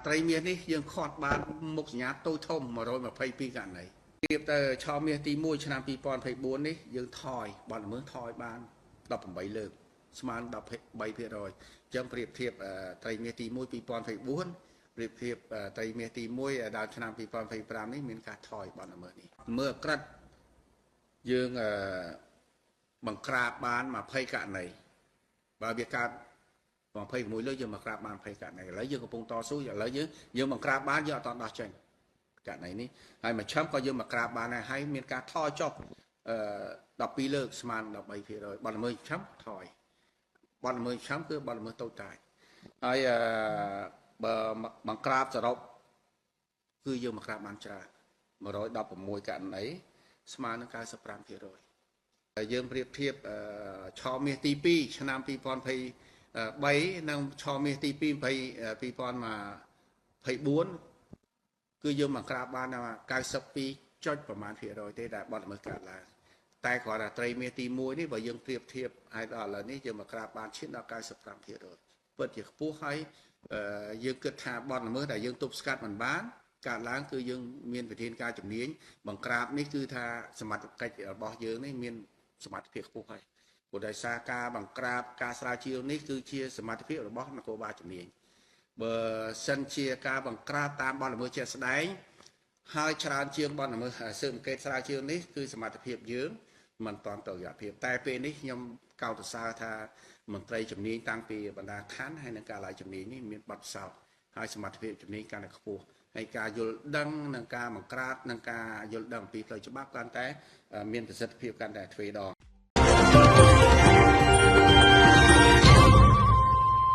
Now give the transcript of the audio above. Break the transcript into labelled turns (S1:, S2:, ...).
S1: ត្រីមាសនេះយើងខាត់បានមុខសញ្ញាតូចធំ122កណ្ដីប្រៀបទៅឆមាសទី1ឆ្នាំ2024នេះយើងថយបនល្មើសថយបាន18លើកស្មើ13%អញ្ចឹងប្រៀបធៀបត្រីមាសទី1 2024ប្រៀបធៀបត្រីមាសទី1ដល់ឆ្នាំ2025នេះមានការថយបនល្មើសនេះមើលក្រិតយើងបង្ក្រាបបាន20ករណីបើវាកើត26លើកយើងមកក្រាបបាន20ករណីឥឡូវយើងកំពុងតស៊ូឥឡូវយើងមកក្រាបបានយើងអត់តដោះចេញករណីនេះហើយមួយឆឹមក៏យើងមកក្រាបបានដែរហើយមានការថយចុះ12លើកស្មើ13%បនល្មើសឆឹមថយបនល្មើសឆឹមគឺបនល្មើសតូចតាចហើយបើបង្ក្រាបសរុបគឺយើងមកក្រាបបានច្រើន116ករណីស្មើនឹង95%ហើយយើងប្រៀបធៀបឆមាសទី2ឆ្នាំ2023និងឆមាសទី2 2024គឺយើងមកក្រាបបាន92ចុចប្រមាណភាគរយទេដែលបទល្មើសកើតឡើងតែគ្រាន់តែត្រីមាសទី1នេះបើយើងប្រៀបធៀបហើយដល់ឥឡូវនេះយើងមកក្រាបបានឈានដល់95%ពិតជាខ្ពស់ហើយយើងគិតថាបទល្មើសដែលយើងទប់ស្កាត់មិនបានកើតឡើងគឺយើងមានវិធានការជំនាញបង្ក្រាបនេះគឺថាសមត្ថកិច្ចរបស់យើងនេះមានសមត្ថភាពខ្ពស់ហើយព្រោះដោយសារការបង្ក្រាបការស្រាវជ្រាវនេះគឺជាសមត្ថភាពរបស់នគរបាលជំនាញបើសិនជាការបង្ក្រាបតាមបទល្មើសជាក់ស្ដែងហើយច្រើនជាងបទល្មើសស៊ើបអង្កេតស្រាវជ្រាវនេះគឺសមត្ថភាពយើងមិនតាន់តុល្យភាពតែពេលនេះខ្ញុំកោតសរសើរថាមន្ត្រីជំនាញតាំងពីបណ្ដាខណ្ឌហើយនឹងការឡាយជំនាញនេះមានបទពិសោធន៍ហើយសមត្ថភាពជំនាញកាន់តែខ្ពស់ហើយការយល់ដឹងនិងការបង្ក្រាបនិងការយល់ដឹងអំពីផ្លូវច្បាប់កាន់តែមានប្រសិទ្ធភាពកាន់តែទ្វេដង